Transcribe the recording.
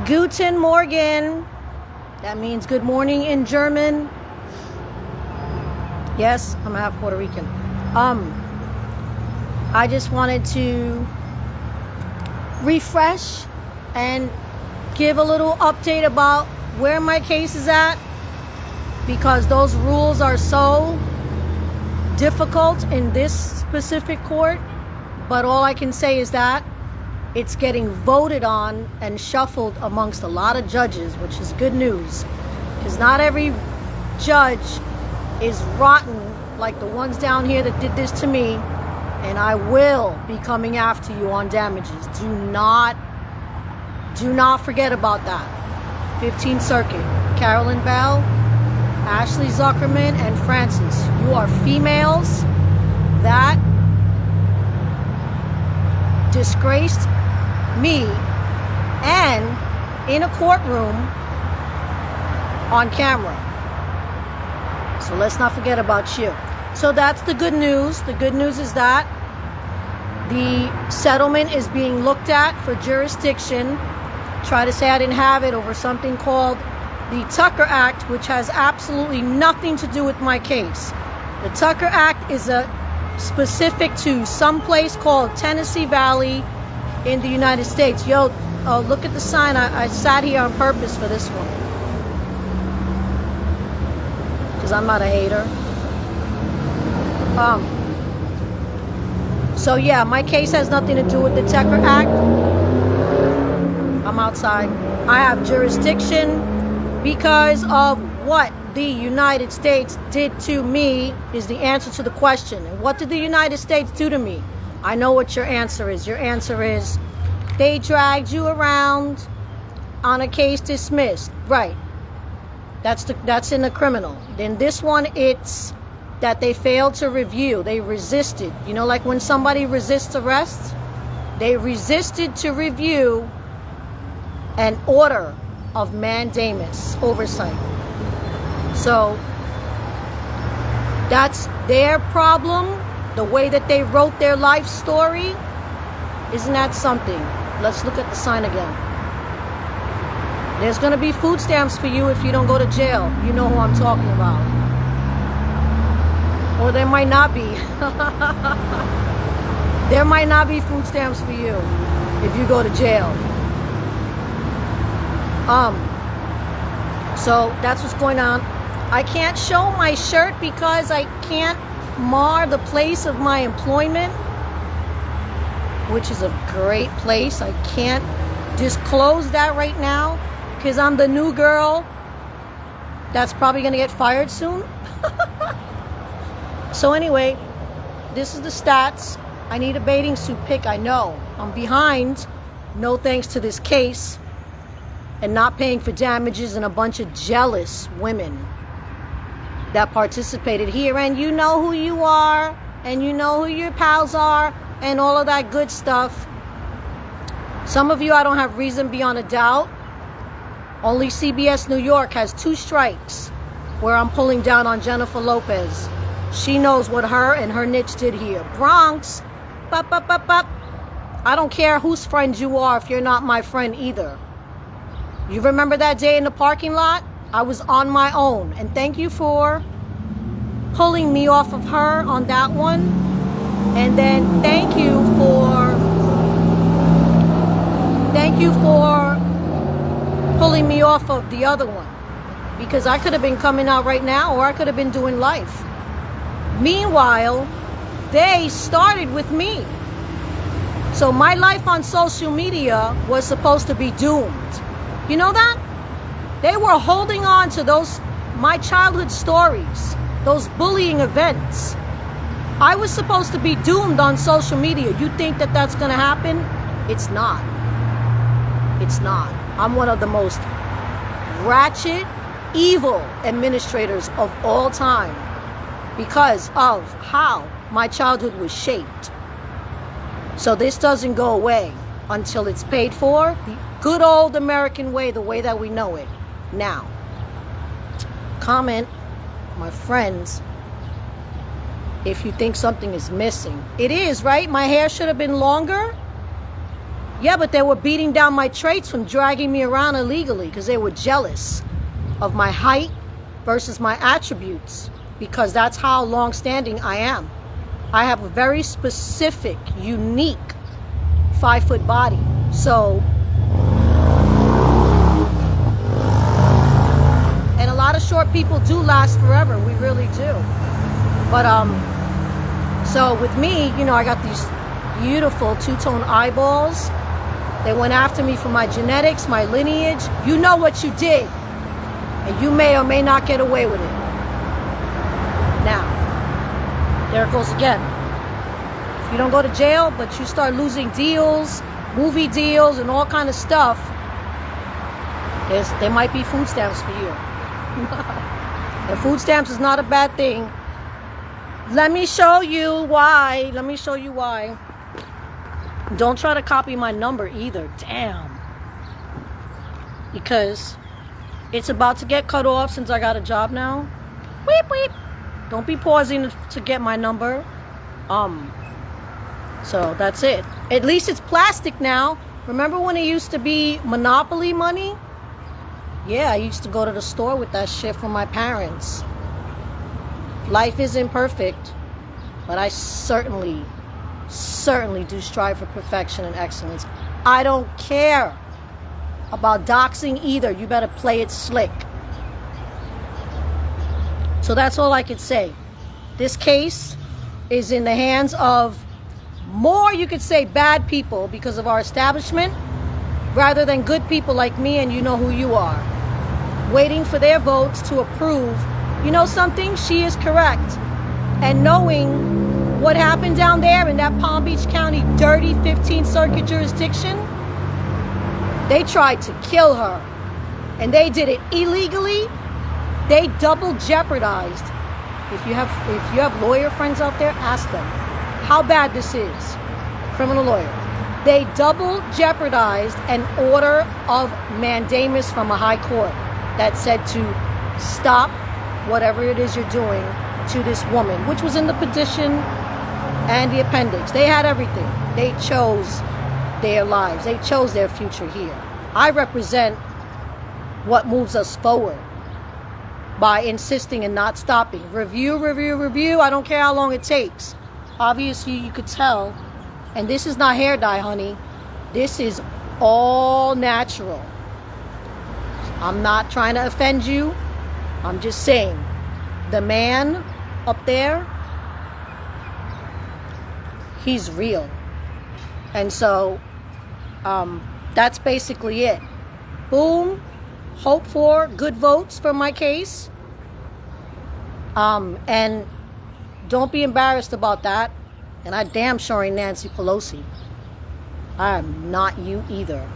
Guten Morgen. That means good morning in German. Yes, I'm half Puerto Rican. I just wanted to refresh and give a little update about where my case is at, because those rules are so difficult in this specific court. But all I can say is that it's getting voted on and shuffled amongst a lot of judges, which is good news, because not every judge is rotten like the ones down here that did this to me. And I will be coming after you on damages. Do not forget about that. 15th Circuit, Carolyn Bell, Ashley Zuckerman, and Francis. You are females that disgraced me and in a courtroom on camera. So let's not forget about you. So that's the good news. The good news is that the settlement is being looked at for jurisdiction. Try to say I didn't have it over something called the Tucker Act, which has absolutely nothing to do with my case. The Tucker Act is specific to some place called Tennessee Valley in the United States. Yo, look at the sign. I sat here on purpose for this one, because I'm not a hater. So yeah, my case has nothing to do with the Tucker Act. I'm outside. I have jurisdiction because of what the United States did to me is the answer to the question. And what did the United States do to me? I know what your answer is. Your answer is they dragged you around on a case dismissed. Right. That's in the criminal. Then this one, it's that they failed to review. They resisted. You know, like when somebody resists arrest, they resisted to review an order of mandamus, oversight. So that's their problem, the way that they wrote their life story. Isn't that something? Let's look at the sign again. There's going to be food stamps for you if you don't go to jail. You know who I'm talking about. Or there might not be. There might not be food stamps for you if you go to jail. So that's what's going on. I can't show my shirt because I can't mar the place of my employment, which is a great place. I can't disclose that right now because I'm the new girl that's probably going to get fired soon. So anyway, this is the stats. I need a bathing suit pick. I know I'm behind, no thanks to this case and not paying for damages and a bunch of jealous women that participated here. And you know who you are, and you know who your pals are, and all of that good stuff. Some of you I don't have reason beyond a doubt. Only CBS New York has 2 strikes where I'm pulling down on Jennifer Lopez. She knows what her and her niche did here. Bronx, bop, bop, bop, bop. I don't care whose friend you are if you're not my friend either. You remember that day in the parking lot? I was on my own. And thank you for pulling me off of her on that one. And then thank you for pulling me off of the other one. Because I could have been coming out right now, or I could have been doing life. Meanwhile, they started with me. So my life on social media was supposed to be doomed. You know that? They were holding on to my childhood stories, those bullying events. I was supposed to be doomed on social media. You think that that's going to happen? It's not. It's not. I'm one of the most ratchet, evil administrators of all time, because of how my childhood was shaped. So this doesn't go away until it's paid for the good old American way, the way that we know it now. Comment, my friends, if you think something is missing. It is, right? My hair should have been longer. Yeah, but they were beating down my traits from dragging me around illegally because they were jealous of my height versus my attributes, because that's how long-standing I am. I have a very specific, unique 5-foot body. So, and a lot of short people do last forever. We really do. But so with me, you know, I got these beautiful two-tone eyeballs. They went after me for my genetics, my lineage. You know what you did, and you may or may not get away with it. Now, there it goes again. If you don't go to jail, but you start losing deals, movie deals, and all kind of stuff, there might be food stamps for you. And food stamps is not a bad thing. Let me show you why. Let me show you why. Don't try to copy my number either. Damn. Because it's about to get cut off since I got a job now. Weep, weep. Don't be pausing to get my number. So that's it. At least it's plastic now. Remember when it used to be Monopoly money? Yeah, I used to go to the store with that shit from my parents. Life isn't perfect, but I certainly do strive for perfection and excellence. I don't care about doxing either. You better play it slick. So that's all I could say. This case is in the hands of more, you could say, bad people because of our establishment, rather than good people like me, and you know who you are, waiting for their votes to approve. You know something? She is correct. And knowing what happened down there in that Palm Beach County dirty 15th Circuit jurisdiction, they tried to kill her. And they did it illegally. They double jeopardized. If you have lawyer friends out there, ask them how bad this is. A criminal lawyer. They double jeopardized an order of mandamus from a high court that said to stop whatever it is you're doing to this woman, which was in the petition and the appendix. They had everything. They chose their lives. They chose their future here. I represent what moves us forward by insisting and not stopping. Review, review, review. I don't care how long it takes. Obviously, you could tell. And this is not hair dye, honey. This is all natural. I'm not trying to offend you. I'm just saying, the man up there, he's real. And so, that's basically it. Boom. Hope for good votes for my case. And don't be embarrassed about that. And I damn sure ain't Nancy Pelosi. I'm not you either.